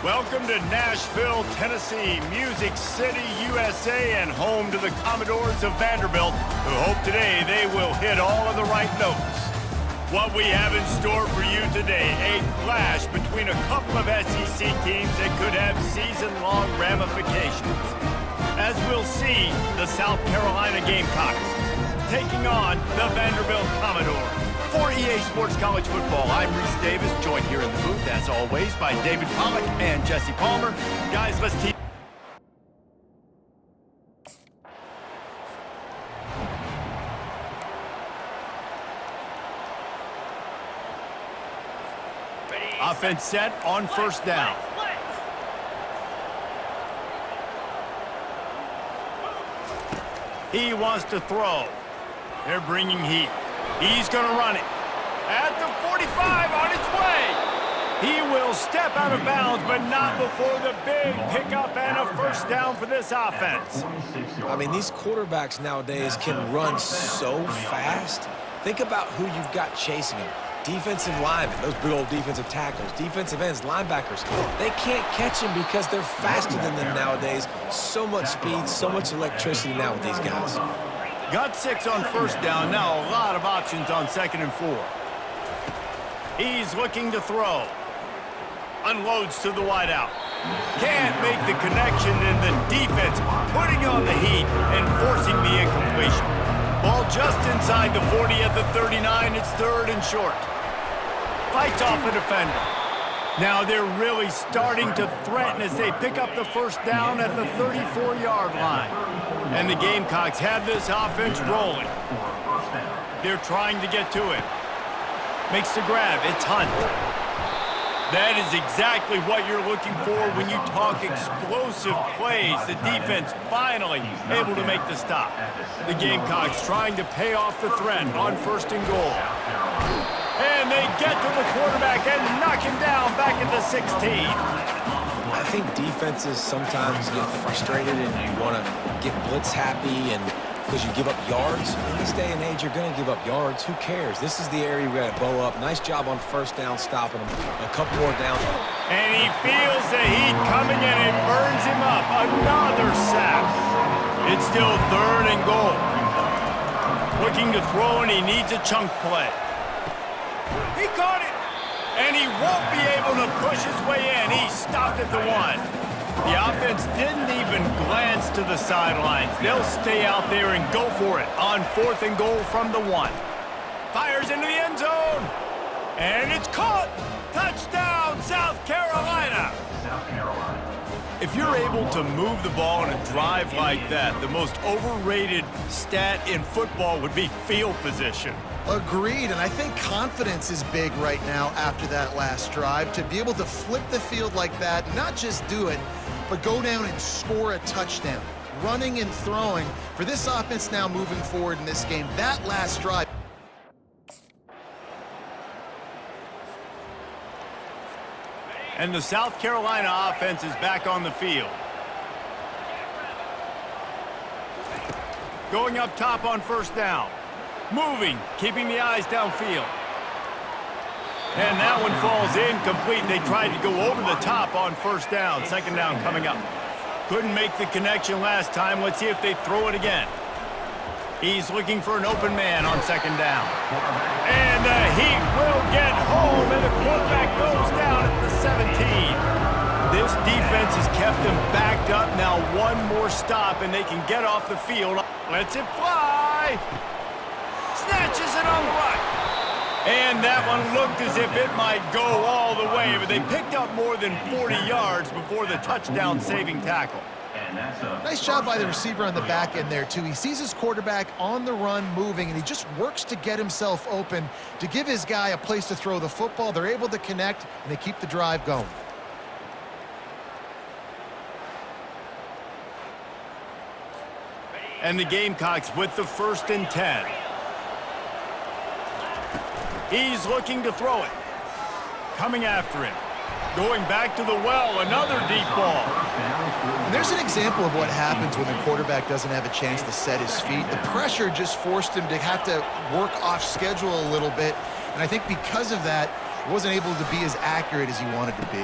Welcome to Nashville, Tennessee, Music City, USA, and home to the Commodores of Vanderbilt, who hope today they will hit all of the right notes. What we have in store for you today, a clash between a couple of SEC teams that could have season-long ramifications. As we'll see, the South Carolina Gamecocks taking on the Vanderbilt Commodores. For EA Sports College Football, I'm Reese Davis, joined here in the booth, as always, by David Pollack and Jesse Palmer. Guys, let's keep... Offense set on first down. He wants to throw. They're bringing heat. He's going to run it. At the 45, on its way. He will step out of bounds, but not before the big pickup and a first down for this offense. I mean, these quarterbacks nowadays can run so fast. Think about who you've got chasing them. Defensive linemen, those big old defensive tackles, defensive ends, linebackers. They can't catch them because they're faster than them nowadays. So much speed, so much electricity now with these guys. Got 6 on first down. Now a lot of options on 2nd and 4. He's looking to throw. Unloads to the wideout. Can't make the connection, and the defense putting on the heat and forcing the incompletion. Ball just inside the 40 at the 39. It's 3rd and short. Fights off a defender. Now they're really starting to threaten as they pick up the first down at the 34-yard line. And the Gamecocks have this offense rolling. They're trying to get to it. Makes the grab. It's Hunt. That is exactly what you're looking for when you talk explosive plays. The defense finally able to make the stop. The Gamecocks trying to pay off the threat on 1st and goal. And they get to the quarterback and knock him down back at the 16. I think defenses sometimes get frustrated and you want to get blitz happy and because you give up yards. In this day and age, you're going to give up yards. Who cares? This is the area we got to bow up. Nice job on first down, stopping him. A couple more down. And he feels the heat coming and it burns him up. Another sack. It's still 3rd and goal. Looking to throw, and he needs a chunk play. He caught it. And he won't be able to push his way in. He stopped at the 1. The offense didn't even glance to the sidelines. They'll stay out there and go for it on 4th and goal from the 1. Fires into the end zone. And it's caught. Touchdown, South Carolina. If you're able to move the ball in a drive like that, the most overrated stat in football would be field position. Agreed, and I think confidence is big right now after that last drive. To be able to flip the field like that, not just do it, but go down and score a touchdown. Running and throwing for this offense now moving forward in this game. That last drive. And the South Carolina offense is back on the field. Going up top on first down. Moving, keeping the eyes downfield. And that one falls incomplete. They tried to go over the top on first down. 2nd down coming up. Couldn't make the connection last time. Let's see if they throw it again. He's looking for an open man on 2nd down. And the heat will get home, and the quarterback goes down at the 17. This defense has kept them backed up. Now one more stop, and they can get off the field. Lets it fly. Snatches it on the right. And that one looked as if it might go all the way, but they picked up more than 40 yards before the touchdown-saving tackle. Nice job by the receiver on the back end there, too. He sees his quarterback on the run moving, and he just works to get himself open to give his guy a place to throw the football. They're able to connect, and they keep the drive going. And the Gamecocks with the 1st and 10. He's looking to throw it. Coming after him. Going back to the well, another deep ball. And there's an example of what happens when the quarterback doesn't have a chance to set his feet. The pressure just forced him to have to work off schedule a little bit. And I think because of that, wasn't able to be as accurate as he wanted to be.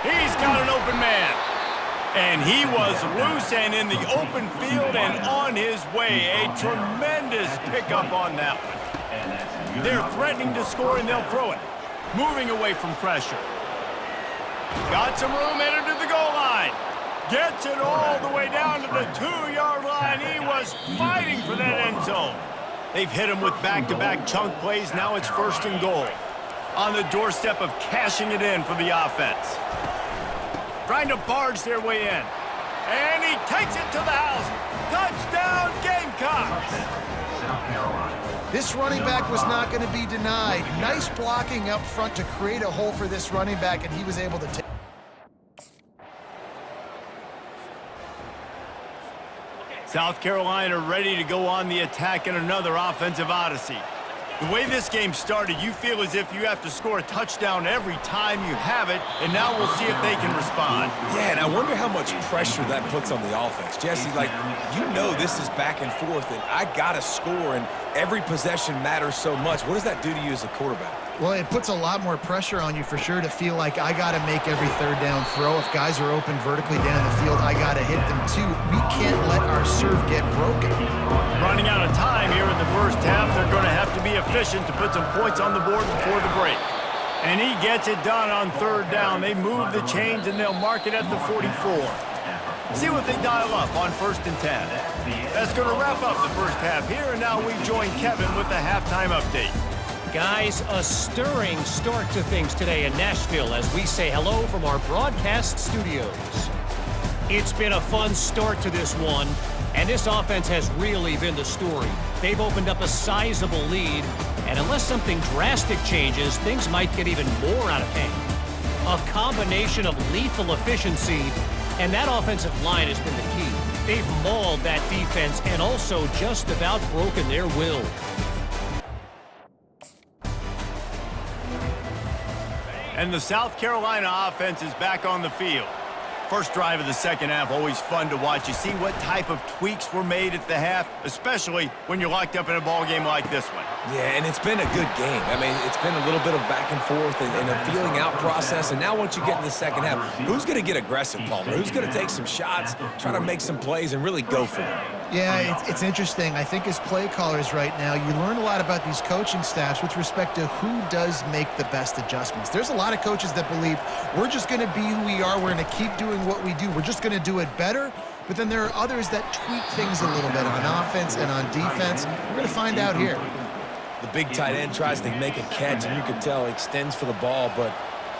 He's got an open man. And he was loose and in the open field and on his way. A tremendous pickup on that one. They're threatening to score, and they'll throw it. Moving away from pressure. Got some room, entered to the goal line. Gets it all the way down to the 2-yard line. He was fighting for that end zone. They've hit him with back-to-back chunk plays. Now it's 1st and goal. On the doorstep of cashing it in for the offense. Trying to barge their way in. And he takes it to the house. Touchdown, Gamecocks! This running back was not going to be denied. Nice blocking up front to create a hole for this running back, and he was able to take. South Carolina ready to go on the attack in another offensive odyssey. The way this game started, you feel as if you have to score a touchdown every time you have it, and now we'll see if they can respond. Yeah, and I wonder how much pressure that puts on the offense. Jesse, like, you know this is back and forth, and I got to score, and every possession matters so much. What does that do to you as a quarterback? Well, it puts a lot more pressure on you for sure to feel like I got to make every 3rd down throw. If guys are open vertically down the field, I got to hit them too. We can't let our serve get broken. Running out of time here in the first half, they're going to have to be efficient to put some points on the board before the break. And he gets it done on 3rd down. They move the chains, and they'll mark it at the 44. See what they dial up on 1st and 10. That's going to wrap up the first half here, and now we join Kevin with the halftime update. Guys, a stirring start to things today in Nashville as we say hello from our broadcast studios. It's been a fun start to this one, and this offense has really been the story. They've opened up a sizable lead, and unless something drastic changes, things might get even more out of hand. A combination of lethal efficiency, and that offensive line has been the key. They've mauled that defense and also just about broken their will. And the South Carolina offense is back on the field. First drive of the second half, always fun to watch. You see what type of tweaks were made at the half, especially when you're locked up in a ball game like this one. Yeah, and it's been a good game. I mean, it's been a little bit of back and forth and a feeling out process. And now once you get in the second half, who's going to get aggressive, Palmer? Who's going to take some shots, try to make some plays, and really go for it? Yeah, it's interesting. I think as play callers right now, you learn a lot about these coaching staffs with respect to who does make the best adjustments. There's a lot of coaches that believe we're just going to be who we are. We're going to keep doing what we do. We're just going to do it better. But then there are others that tweak things a little bit on offense and on defense. We're going to find out here. The big tight end tries to make a catch, and you can tell he extends for the ball, but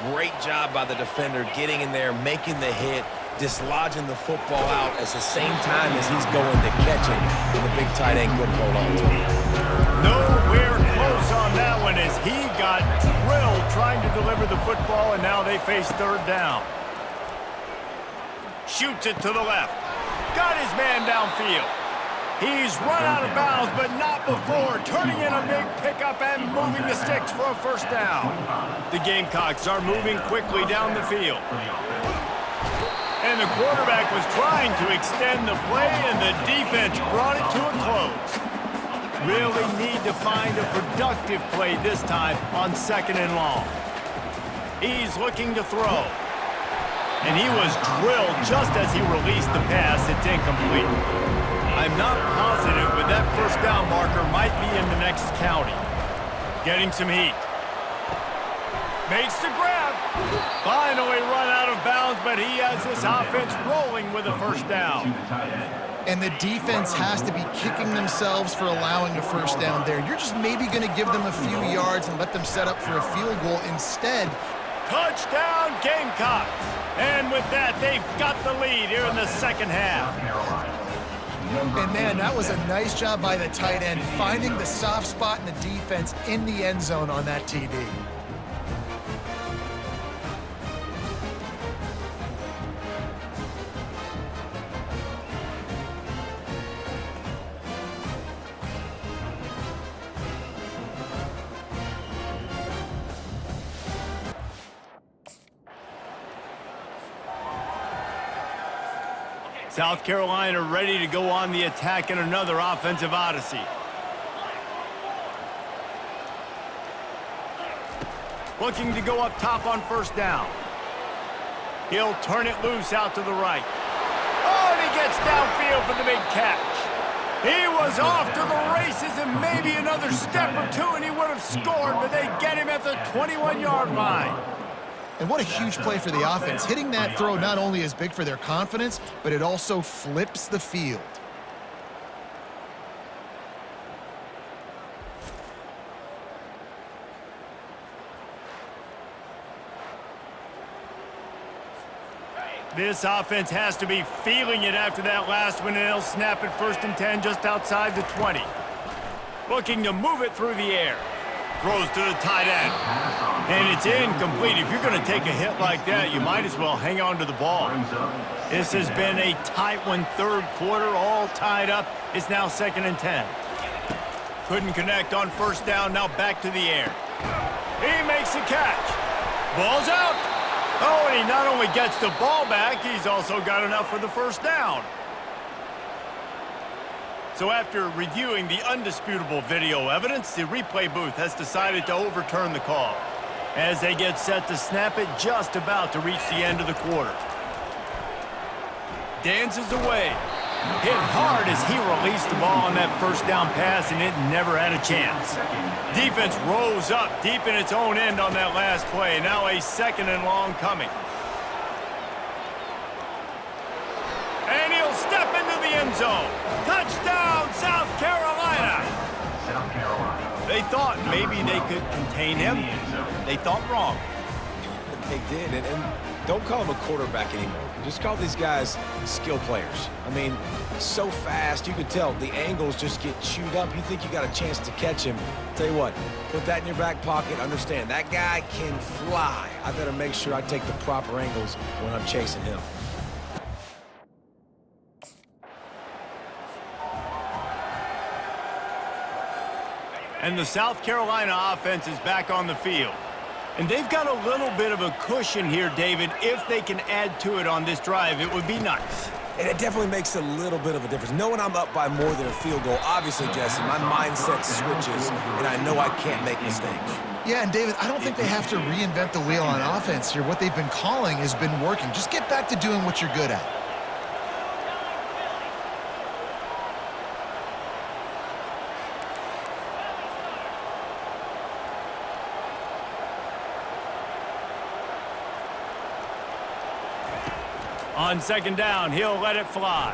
great job by the defender getting in there, making the hit, dislodging the football out at the same time as he's going to catch it, and the big tight end couldn't hold on to it. Nowhere close on that one as he got drilled trying to deliver the football, and now they face 3rd down. Shoots it to the left. Got his man downfield. He's run out of bounds, but not before turning in a big pickup and moving the sticks for a 1st down. The Gamecocks are moving quickly down the field. And the quarterback was trying to extend the play, and the defense brought it to a close. Really need to find a productive play this time on 2nd and long. He's looking to throw. And he was drilled just as he released the pass. It's incomplete. I'm not positive, but that 1st down marker might be in the next county. Getting some heat. Makes the grab. Finally run out of bounds, but he has this offense rolling with a 1st down. And the defense has to be kicking themselves for allowing a 1st down there. You're just maybe going to give them a few yards and let them set up for a field goal. Instead, touchdown Gamecocks. And with that, they've got the lead here in the second half. And man, that was a nice job by the tight end, finding the soft spot in the defense in the end zone on that TD. South Carolina ready to go on the attack in another offensive odyssey. Looking to go up top on 1st down. He'll turn it loose out to the right. Oh, and he gets downfield for the big catch. He was off to the races and maybe another step or two and he would have scored, but they get him at the 21-yard line. And what a huge play for the offense. Hitting that throw not only is big for their confidence, but it also flips the field. This offense has to be feeling it after that last one, and they'll snap it 1st and 10 just outside the 20. Looking to move it through the air. Throws to the tight end. And it's incomplete. If you're going to take a hit like that, you might as well hang on to the ball. This has been a tight one, 3rd quarter, all tied up. It's now 2nd and 10. Couldn't connect on 1st down, now back to the air. He makes the catch. Ball's out. Oh, and he not only gets the ball back, he's also got enough for the 1st down. So after reviewing the undisputable video evidence, the replay booth has decided to overturn the call as they get set to snap it just about to reach the end of the quarter. Dances away. Hit hard as he released the ball on that 1st down pass, and it never had a chance. Defense rose up deep in its own end on that last play. Now a 2nd and long coming. And he'll step into the end zone. Touchdown, South Carolina. They thought maybe they could contain him. They thought wrong. They did, and don't call him a quarterback anymore. Just call these guys skill players. I mean, so fast, you can tell the angles just get chewed up. You think you got a chance to catch him. Tell you what, put that in your back pocket. Understand, that guy can fly. I better make sure I take the proper angles when I'm chasing him. And the South Carolina offense is back on the field. And they've got a little bit of a cushion here, David. If they can add to it on this drive, it would be nice. And it definitely makes a little bit of a difference. Knowing I'm up by more than a field goal, obviously, Jesse, my mindset switches, and I know I can't make mistakes. Yeah, and David, I don't think they have to reinvent the wheel on offense here. What they've been calling has been working. Just get back to doing what you're good at. On 2nd down, he'll let it fly.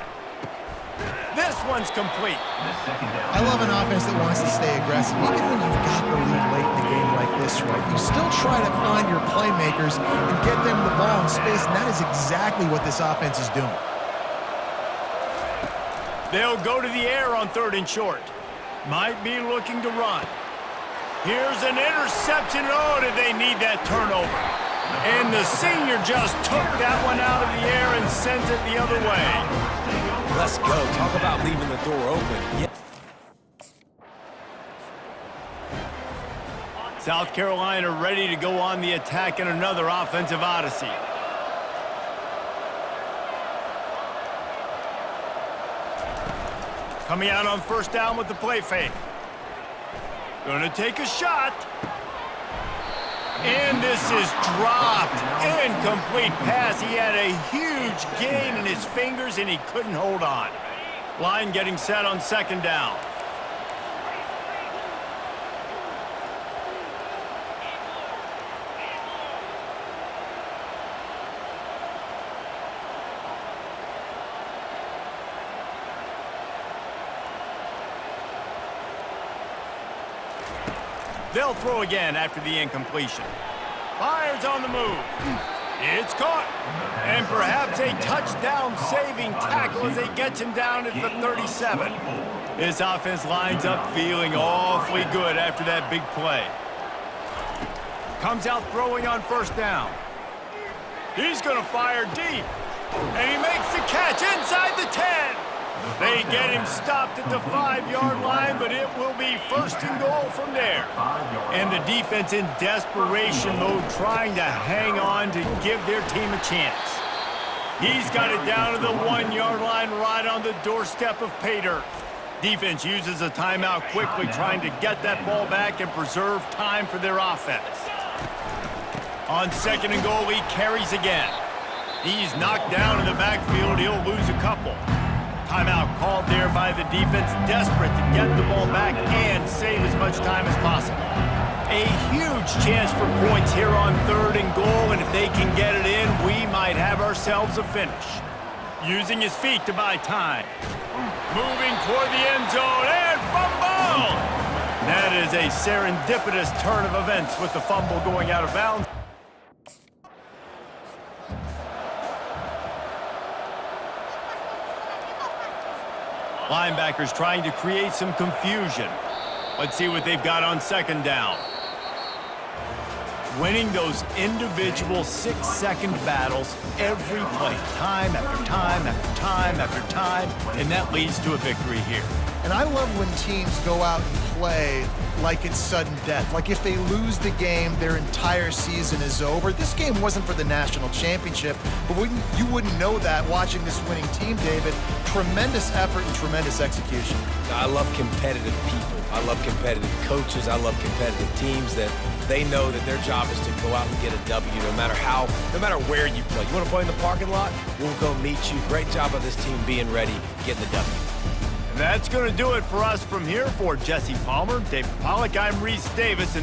This one's complete. I love an offense that wants to stay aggressive. Even when you've got the lead late in the game like this, right, you still try to find your playmakers and get them the ball in space, and that is exactly what this offense is doing. They'll go to the air on 3rd and short. Might be looking to run. Here's an interception. Oh, did they need that turnover? And the senior just took that one out of the air and sent it the other way. Let's go. Talk about leaving the door open. Yeah. South Carolina ready to go on the attack in another offensive odyssey. Coming out on 1st down with the play fake. Gonna take a shot. And this is dropped. Incomplete pass. He had a huge gain in his fingers, and he couldn't hold on. Line getting set on 2nd down. They'll throw again after the incompletion. Fires on the move. It's caught. And perhaps a touchdown-saving tackle as they get him down at the 37. This offense lines up feeling awfully good after that big play. Comes out throwing on 1st down. He's going to fire deep. And he makes the catch inside the 10. They get him stopped at the 5-yard line, but it will be 1st and goal from there. And the defense in desperation mode, trying to hang on to give their team a chance. He's got it down to the 1-yard line right on the doorstep of pay dirt. Defense uses a timeout quickly, trying to get that ball back and preserve time for their offense. On 2nd and goal, he carries again. He's knocked down in the backfield. He'll lose a couple. Timeout called there by the defense, desperate to get the ball back and save as much time as possible. A huge chance for points here on 3rd and goal, and if they can get it in, we might have ourselves a finish. Using his feet to buy time. Moving toward the end zone, and fumble! That is a serendipitous turn of events with the fumble going out of bounds. Linebackers trying to create some confusion. Let's see what they've got on 2nd down. Winning those individual 6-second battles every play, time after time after time after time, and that leads to a victory here. And I love when teams go out and play like it's sudden death. Like if they lose the game, their entire season is over. This game wasn't for the national championship, but you wouldn't know that watching this winning team, David. Tremendous effort and tremendous execution. I love competitive people. I love competitive coaches. I love competitive teams that they know that their job is to go out and get a W no matter where you play. You want to play in the parking lot? We'll go meet you. Great job of this team being ready, getting the W. And that's going to do it for us from here. For Jesse Palmer, David Pollack, I'm Reese Davis. And